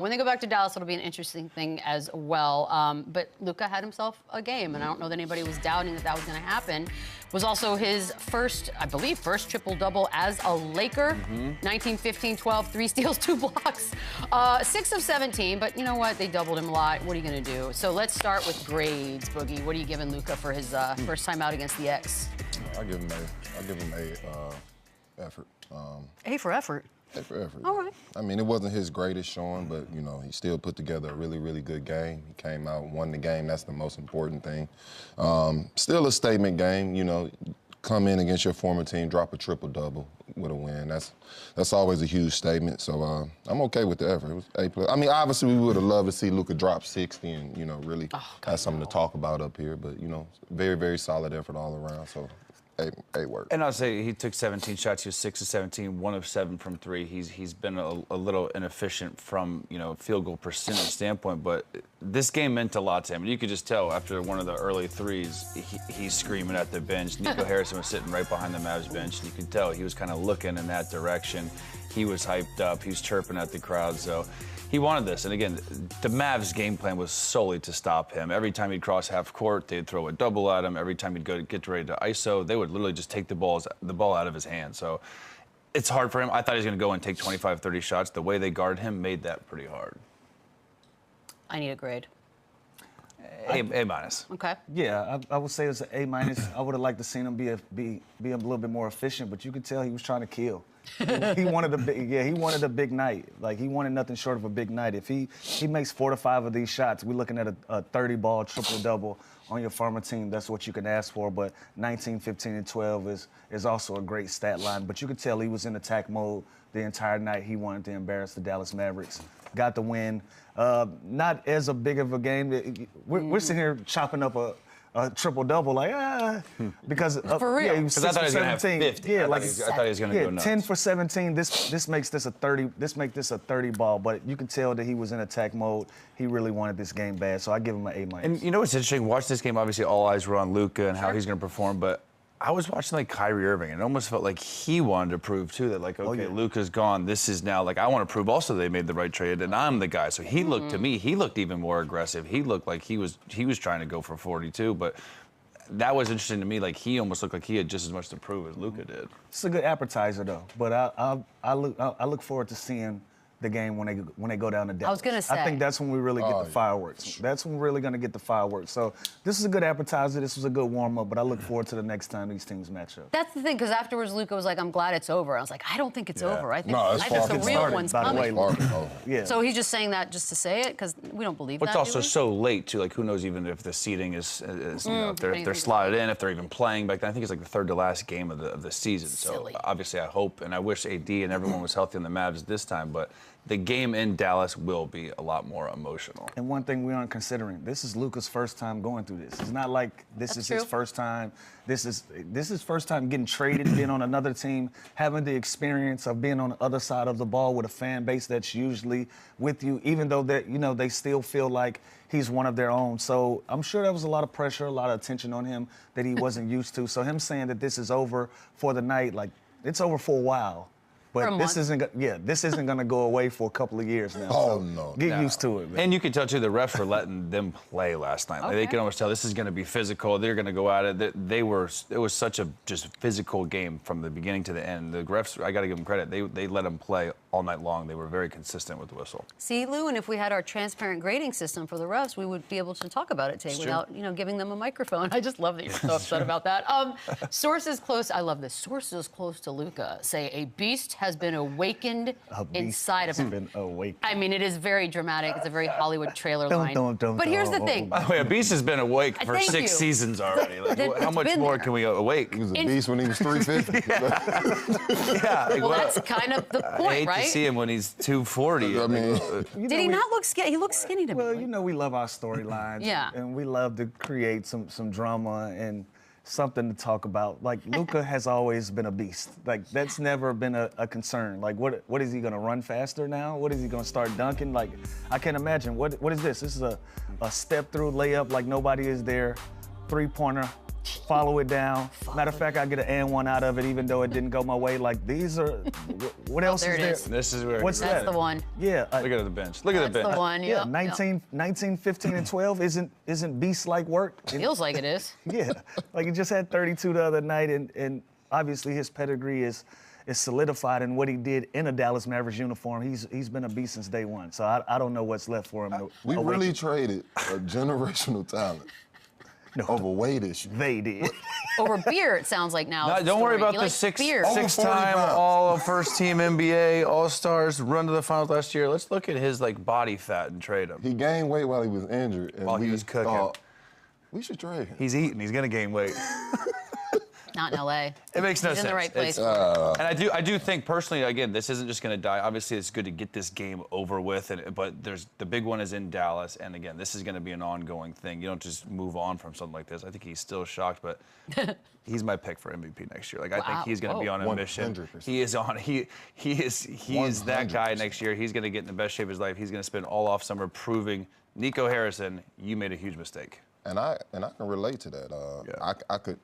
When they go back to Dallas, it'll be an interesting thing as well. But Luka had himself a game, and I don't know that anybody was doubting that that was going to happen. Was also his first, I believe, first triple-double as a Laker. 19, 15, 12, 3 steals, 2 blocks. 6 of 17, but you know what? They doubled him a lot. What are you going to do? So let's start with grades, Boogie. What are you giving Luka for his first time out against the X? I'll give him a effort. A for effort. A for effort. All right. I mean, it wasn't his greatest showing, but, you know, he still put together a really, really good game. He came out, won the game. That's the most important thing. Still a statement game, you know. Come in against your former team, drop a triple-double with a win. That's always a huge statement. So I'm okay with the effort. It was A+. I mean, obviously, we would have loved to see Luka drop 60 and, you know, really have something to talk about up here. But, you know, very, very solid effort all around. So A work. And I'll say he took 17 shots. He was 6 of 17, 1 of 7 from 3. He's been a little inefficient from, you know, field goal percentage standpoint, but this game meant a lot to him. And you could just tell after one of the early threes, he's screaming at the bench. Nico Harrison was sitting right behind the Mavs bench, and you could tell he was kind of looking in that direction. He was hyped up. He was chirping at the crowd. So he wanted this. And again, the Mavs' game plan was solely to stop him. Every time he'd cross half court, they'd throw a double at him. Every time he'd get ready to ISO, they would literally just take the ball out of his hand. So it's hard for him. I thought he was going to go and take 25, 30 shots. The way they guard him made that pretty hard. I need a grade. A minus. Okay. Yeah, I would say it's an A minus. I would have liked to seen him be a little bit more efficient, but you could tell he was trying to kill. He wanted a big night. Like, he wanted nothing short of a big night. If he makes 4 to 5 of these shots, we're looking at a 30-ball triple-double on your former team. That's what you can ask for. But 19, 15, and 12 is also a great stat line. But you could tell he was in attack mode the entire night. He wanted to embarrass the Dallas Mavericks. Got the win. Not as a big of a game. We're sitting here chopping up a triple-double, like, because for real. Yeah, he was 6 I thought he was for going to have 50. Yeah, I thought he was going to go nuts. 10 for 17. This makes this a 30. This makes this a 30 ball. But you can tell that he was in attack mode. He really wanted this game bad. So I give him an A minus. And you know what's interesting? Watch this game. Obviously, all eyes were on Luka and how he's going to perform. But I was watching like Kyrie Irving, and it almost felt like he wanted to prove too that, like, okay, Luka's gone. This is now, like, I want to prove also they made the right trade, and I'm the guy. So he looked, to me, he looked even more aggressive. He looked like he was trying to go for 42, but that was interesting to me. Like, he almost looked like he had just as much to prove as Luka did. It's a good appetizer though, but I look forward to seeing the game when they go down to Dallas. I was gonna say. I think that's when we really get the fireworks. That's when we're really gonna get the fireworks. So this is a good appetizer. This was a good warm-up, but I look forward to the next time these teams match up. That's the thing, because afterwards Luka was like, "I'm glad it's over." I was like, "I don't think it's over. I think the real started, one's by the coming." way. Yeah. So he's just saying that just to say it, because we don't believe But that. it's also so late too. Like, who knows even if the seeding is you know, if they're slotted in, if they're even playing back then. I think it's like the third to last game of the season. Silly. So obviously I hope and I wish AD and everyone was healthy on the Mavs this time, but the game in Dallas will be a lot more emotional. And one thing we aren't considering, this is Luka's first time going through this. It's not like this is his first time. This is first time getting traded, being on another team, having the experience of being on the other side of the ball with a fan base that's usually with you, even though they still feel like he's one of their own. So I'm sure there was a lot of pressure, a lot of attention on him that he wasn't used to. So him saying that this is over for the night, like, it's over for a while. But this isn't going to go away for a couple of years now. Oh, so no. Get used to it, man. And you could tell, too, the refs were letting them play last night. Like, they could almost tell this is going to be physical. They're going to go at it. It was such a just physical game from the beginning to the end. The refs, I got to give them credit. They let them play all night long. They were very consistent with the whistle. See, Lou, and if we had our transparent grading system for the refs, we would be able to talk about it today without, giving them a microphone. I just love that you're so upset about that. Sources close, I love this. Sources close to Luka say a beast has been awakened inside of him. Been awakened. I mean, it is very dramatic. It's a very Hollywood trailer line. But here's the thing. By the way, a beast has been awake for 6 seasons already. Like, how much more can we awake? He was a beast when he was 350. Well, that's kind of the point, I hate right? to see him when he's 240. I mean, Did he not look skinny? He looks skinny to me. Well, we love our storylines. And we love to create some drama and something to talk about. Like, Luka has always been a beast. Like, that's never been a concern. Like, what is he going to run faster now? What is he going to start dunking? Like, I can't imagine. What is this? This is a step-through layup like nobody is there. three-pointer, follow it down. Matter of fact, I get an and one out of it, even though it didn't go my way. Like, these are, what else there is it there? is. This is where. What's That's that? the one. Yeah. Look at the bench. Look at the That's bench. the one. Yeah, Yep. 19, 15, and 12 isn't beast-like work. Feels like it is. Yeah, like he just had 32 the other night, and obviously his pedigree is solidified in what he did in a Dallas Mavericks uniform. He's been a beast since day one, so I don't know what's left for him. We really traded a generational talent over weight issue. They did. Over beer, it sounds like now. No, is the don't worry story. about He the likes beer. Over 40 six-time pounds. all first team NBA All-Stars run to the finals last year. Let's look at his like body fat and trade him. He gained weight while he was injured. And While he we was cooking. thought, we should trade him. He's eating. He's gonna gain weight. Not in LA. It makes no He's sense. in the right place. And I do think personally, again, this isn't just going to die. Obviously, it's good to get this game over with, but the big one is in Dallas, and again, this is going to be an ongoing thing. You don't just move on from something like this. I think he's still shocked, but he's my pick for MVP next year. Like I think Wow. he's going to be on a mission. 100%. He is on. He is that guy next year. He's going to get in the best shape of his life. He's going to spend all off summer proving Nico Harrison, you made a huge mistake. And I can relate to that. Yeah. I could.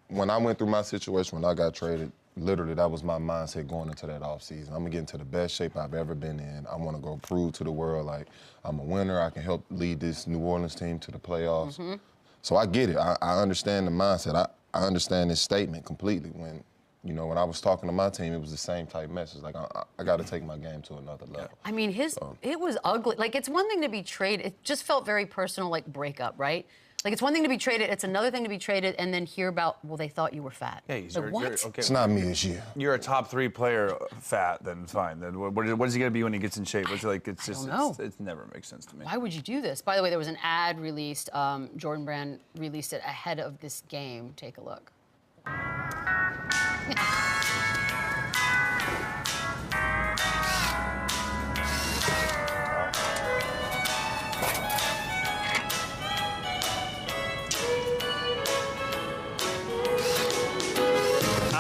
When I went through my situation, when I got traded, literally that was my mindset going into that offseason. I'm gonna get into the best shape I've ever been in. I want to go prove to the world like I'm a winner. I can help lead this New Orleans team to the playoffs. So I get it. I understand the mindset. I understand this statement completely. When I was talking to my team, it was the same type message. Like I got to take my game to another level. I mean, it was ugly. Like, it's one thing to be traded. It just felt very personal, like breakup, right? Like, it's one thing to be traded. It's another thing to be traded and then hear about, well, they thought you were fat. Yeah, Like, what? okay. It's not me, it's you. You're a top 3 player fat, then fine. Then what is he gonna be when he gets in shape? It's like it's just don't know. it never makes sense to me. Why would you do this? By the way, there was an ad released. Jordan Brand released it ahead of this game. Take a look.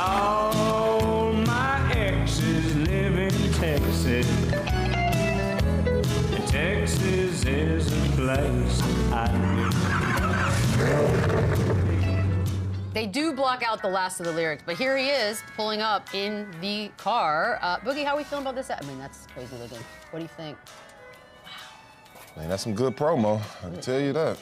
All my exes live in Texas. And Texas is a place They do block out the last of the lyrics, but here he is pulling up in the car. Boogie, how are we feeling about this? I mean, that's crazy looking. What do you think? Man, that's some good promo. I can tell you that.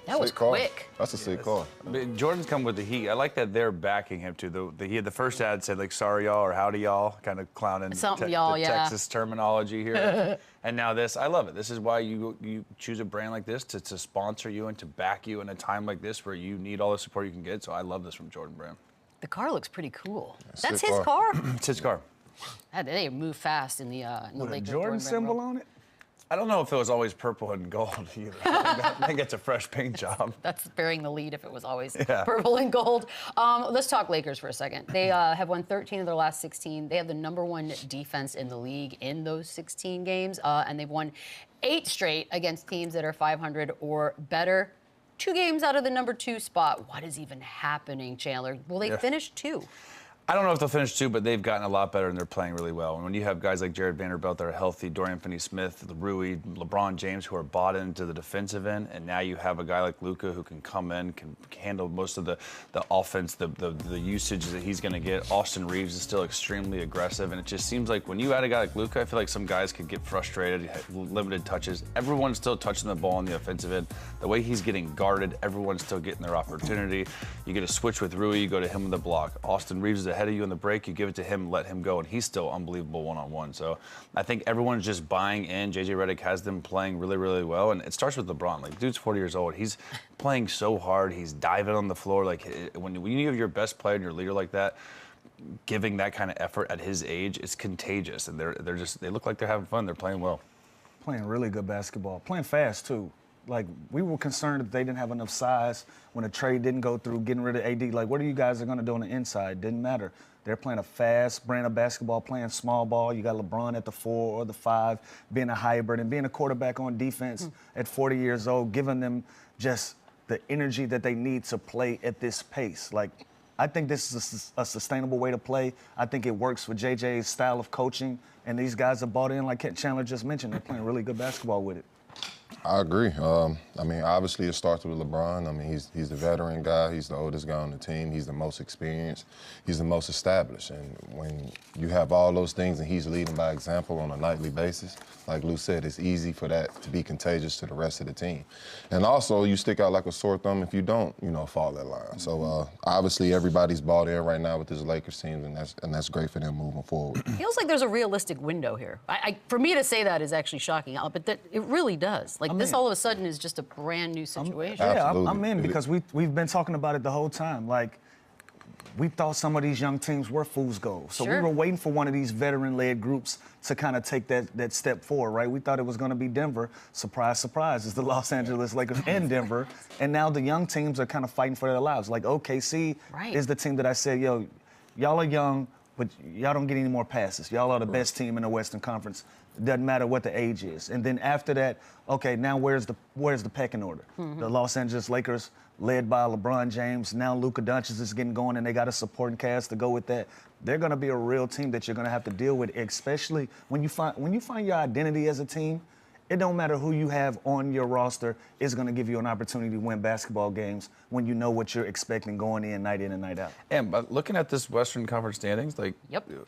That was Sick car. quick. That's a sick car. But Jordan's come with the heat. I like that they're backing him too. The first ad said like "sorry y'all" or "howdy y'all," kind of clowning Something y'all, the yeah. Texas terminology here. And now this, I love it. This is why you choose a brand like this to sponsor you and to back you in a time like this where you need all the support you can get. So I love this from Jordan Brand. The car looks pretty cool. That's sick his car. car? It's his car. They move fast in the With a Lakers. Jordan symbol on it? I don't know if it was always purple and gold either. I think it's a fresh paint job. That's bearing the lead if it was always purple and gold. Let's talk Lakers for a second. They have won 13 of their last 16. They have the #1 defense in the league in those 16 games, and they've won 8 straight against teams that are 500 or better. 2 games out of the #2 spot. What is even happening, Chandler? Will they finish 2? I don't know if they'll finish 2, but they've gotten a lot better and they're playing really well. And when you have guys like Jared Vanderbilt that are healthy, Dorian Finney-Smith, Rui, LeBron James who are bought into the defensive end, and now you have a guy like Luka who can come in, can handle most of the offense, the usage that he's going to get. Austin Reeves is still extremely aggressive, and it just seems like when you add a guy like Luka, I feel like some guys could get frustrated, limited touches. Everyone's still touching the ball on the offensive end. The way he's getting guarded, everyone's still getting their opportunity. You get a switch with Rui, you go to him with the block. Austin Reeves is ahead of you in the break, you give it to him, let him go, and he's still unbelievable one-on-one. So I think everyone's just buying in. JJ Redick has them playing really, really well, and it starts with LeBron. Like, dude's 40 years old. He's playing so hard. He's diving on the floor. Like, when you have your best player and your leader like that, giving that kind of effort at his age is contagious, and they look like they're having fun. They're playing well. Playing really good basketball. Playing fast, too. Like, we were concerned that they didn't have enough size when a trade didn't go through, getting rid of AD. Like, what are you guys going to do on the inside? Didn't matter. They're playing a fast brand of basketball, playing small ball. You got LeBron at the 4 or the 5, being a hybrid and being a quarterback on defense at 40 years old, giving them just the energy that they need to play at this pace. Like, I think this is a sustainable way to play. I think it works for JJ's style of coaching, and these guys are bought in, like Chandler just mentioned. They're playing really good basketball with it. I agree. I mean, obviously it starts with LeBron. I mean, he's the veteran guy. He's the oldest guy on the team. He's the most experienced. He's the most established. And when you have all those things and he's leading by example on a nightly basis, like Lou said, it's easy for that to be contagious to the rest of the team. And also, you stick out like a sore thumb if you don't, fall that line. So obviously everybody's bought in right now with this Lakers team, and that's great for them moving forward. Feels like there's a realistic window here. For me to say that is actually shocking, but it really does. Like this all of a sudden is just a brand new situation. Absolutely. I'm in because we've been talking about it the whole time. Like, we thought some of these young teams were fool's gold. So we were waiting for one of these veteran-led groups to kind of take that step forward, right? We thought it was going to be Denver. Surprise, surprise, it's the Los Angeles Lakers and Denver. And now the young teams are kind of fighting for their lives. Like OKC is the team that I said, yo, y'all are young, but y'all don't get any more passes. Y'all are the best team in the Western Conference. It doesn't matter what the age is. And then after that, okay, now where's the pecking order? The Los Angeles Lakers, led by LeBron James. Now Luka Doncic is getting going, and they got a supporting cast to go with that. They're going to be a real team that you're going to have to deal with, especially when you find your identity as a team. It don't matter who you have on your roster. It's going to give you an opportunity to win basketball games when you know what you're expecting going in and night out. And but looking at this Western Conference standings, like,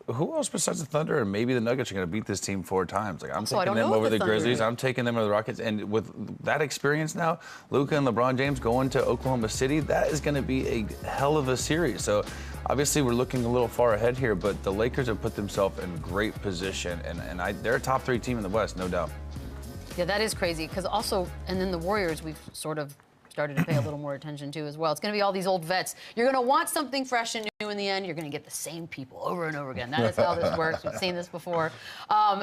who else besides the Thunder and maybe the Nuggets are going to beat this team 4 times? Like, I'm taking them over the Grizzlies. I'm taking them over the Rockets. And with that experience now, Luka and LeBron James going to Oklahoma City, that is going to be a hell of a series. So obviously we're looking a little far ahead here, but the Lakers have put themselves in great position, and they're a top 3 team in the West, no doubt. Yeah, that is crazy, because also, and then the Warriors, we've sort of started to pay a little more attention to as well. It's going to be all these old vets. You're going to want something fresh and new in the end. You're going to get the same people over and over again. That is how this works. We've seen this before.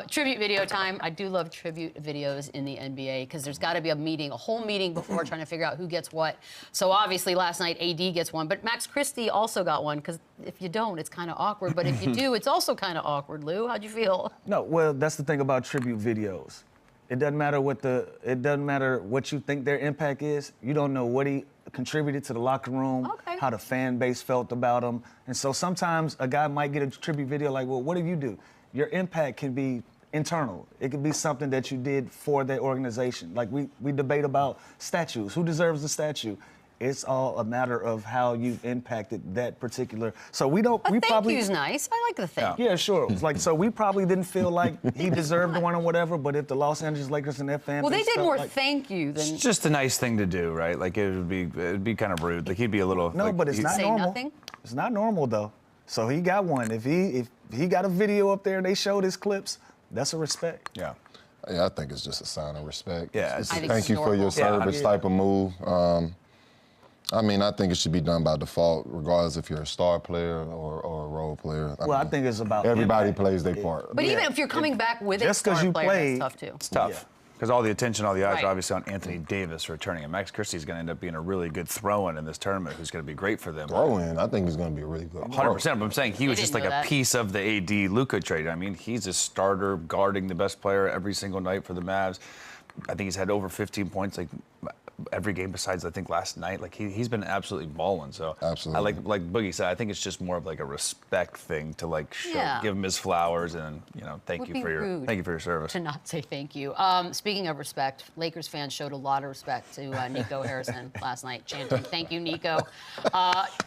Tribute video time. I do love tribute videos in the NBA because there's got to be a whole meeting before trying to figure out who gets what. So obviously last night AD gets one, but Max Christie also got one, because if you don't, it's kind of awkward. But if you do, it's also kind of awkward. Lou, how'd you feel? No, well, that's the thing about tribute videos. It doesn't matter what you think their impact is. You don't know what he contributed to the locker room, how the fan base felt about him. And so sometimes a guy might get a tribute video like, well, what did you do? Your impact can be internal. It could be something that you did for the organization. Like we debate about statues. Who deserves the statue? It's all a matter of how you've impacted that particular. So we don't. Thank you's nice. I like the thank you. Yeah, sure. It's like, so we probably didn't feel like he deserved one or whatever. But if the Los Angeles Lakers and their fan they base did more like, thank you than. It's just a nice thing to do, right? Like it'd be kind of rude. Like he'd be a little. No, like, but it's not say normal. Nothing? It's not normal though. So he got one. If he got a video up there and they showed his clips, that's a respect. Yeah. Yeah, I think it's just a sign of respect. Yeah, it's I think thank it's you for your normal. service type of move. I mean, I think it should be done by default, regardless if you're a star player or a role player. I think it's about everybody impact. plays their part. But even if you're coming back with a star you player, played, that's tough too. It's tough. Because all the attention, all the eyes Right. are obviously on Anthony Davis returning. And Max Christie's going to end up being a really good throw-in in this tournament, who's going to be great for them. Throw-in, I think he's going to be a really good 100%, but I'm saying he was just like didn't know a that. piece of the AD Luka trade. I mean, he's a starter guarding the best player every single night for the Mavs. I think he's had over 15 points like every game besides I think last night. Like he's been absolutely balling. So Absolutely. I like Boogie said, I think it's just more of like a respect thing to like give him his flowers and thank you for your service. To not say thank you. Speaking of respect, Lakers fans showed a lot of respect to Nico Harrison last night, chanting "Thank you, Nico."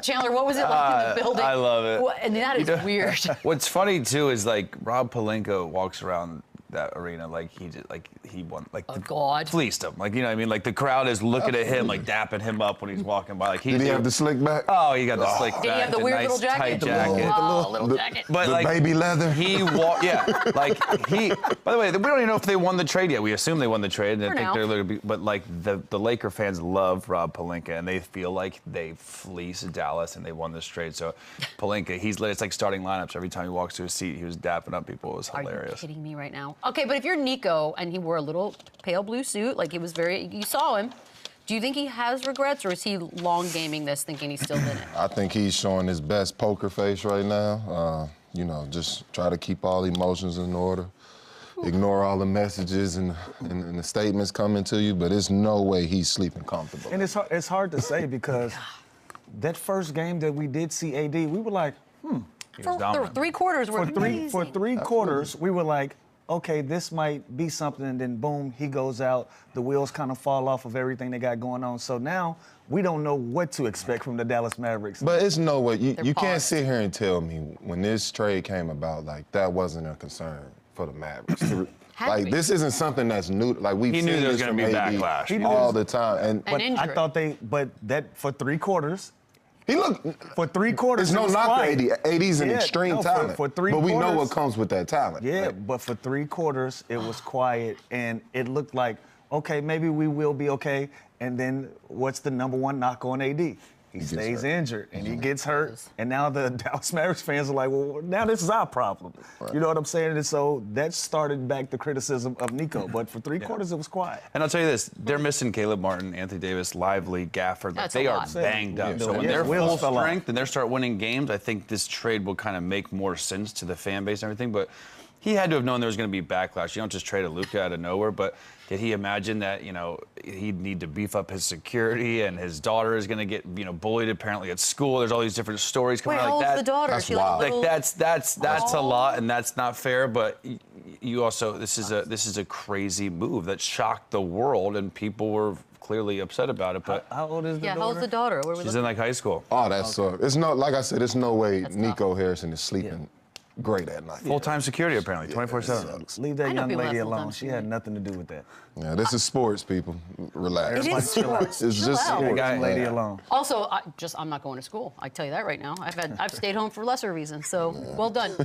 Chandler, what was it like in the building? I love it. And that is weird. What's funny too is like Rob Pelinka walks around that arena like he won, like God fleeced him, like, you know what I mean, like the crowd is looking at him, like dapping him up when he's walking by, like Did he have the slick back? Oh, he got the slick back. Did he have the weird nice little jacket? tight jacket. Oh, little jacket. But the like baby leather. he walked, like he. By the way, we don't even know if they won the trade yet. We assume they won the trade, and I think they're going to be. But like the Laker fans love Rob Pelinka, and they feel like they fleeced Dallas and they won this trade. So Pelinka, it's like starting lineups. Every time he walks to his seat, he was dapping up people. It was hilarious. Are you kidding me right now? Okay, but if you're Nico and he wore a little pale blue suit, like he was you saw him. Do you think he has regrets, or is he long gaming this, thinking he's still in it? I think he's showing his best poker face right now. Just try to keep all emotions in order. Ignore all the messages and the statements coming to you, but there's no way he's sleeping comfortable. And it's hard to say because that first game that we did see AD, we were like, He was dominant. For 3 quarters, were amazing. For three quarters, we were like, okay, this might be something, and then boom, he goes out. The wheels kind of fall off of everything they got going on. So now we don't know what to expect from the Dallas Mavericks. But it's no way. You can't paused. sit here and tell me when this trade came about, like, that wasn't a concern for the Mavericks. Had to Like, be. this isn't something that's new. Like, we've He seen knew there was this gonna from be AD backlash. all the time. An But injury. I thought but for 3 quarters, He looked. for 3 quarters, There's no it was knock quiet. to AD. AD's an Yeah, extreme no, talent. for 3 but we know quarters- what comes with that talent. Yeah, Like, but for 3 quarters, it was quiet, and it looked like, okay, maybe we will be okay. And then what's the number one knock on AD? He gets stays hurt. injured, and he gets hurt. And now the Dallas Mavericks fans are like, well, now this is our problem. You know what I'm saying? And so that started back the criticism of Nico. But for 3 quarters, it was quiet. And I'll tell you this, they're missing Caleb Martin, Anthony Davis, Lively, Gafford. Like, That's a they are lot. banged up. So when Yeah, they're wheels full fell off. strength and they start winning games, I think this trade will kind of make more sense to the fan base and everything. But he had to have known there was going to be backlash. You don't just trade a Luka out of nowhere. But did he imagine that, he'd need to beef up his security and his daughter is going to get, bullied apparently at school? There's all these different stories coming Wait, out how like old's that. the daughter? That's Is she wild. like a Like little... that's a lot, and that's not fair. But you also this is a crazy move that shocked the world, and people were clearly upset about it. But How old is the Yeah, daughter? how old's the daughter? Where we she's looking? in like high school. oh, that's it's no. Like I said, it's no way Nico Harrison is sleeping great at night. Full-time security apparently, 24/7. Leave I that know young people lady have alone. full-time She had security. nothing to do with that. Yeah, this is sports, people. Relax. It is sports. It's Chill just out. sports. Guy- Young lady alone. Also, I'm not going to school. I tell you that right now. I've stayed home for lesser reasons. So well done.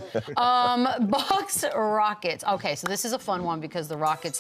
Bucks Rockets. Okay, so this is a fun one because the Rockets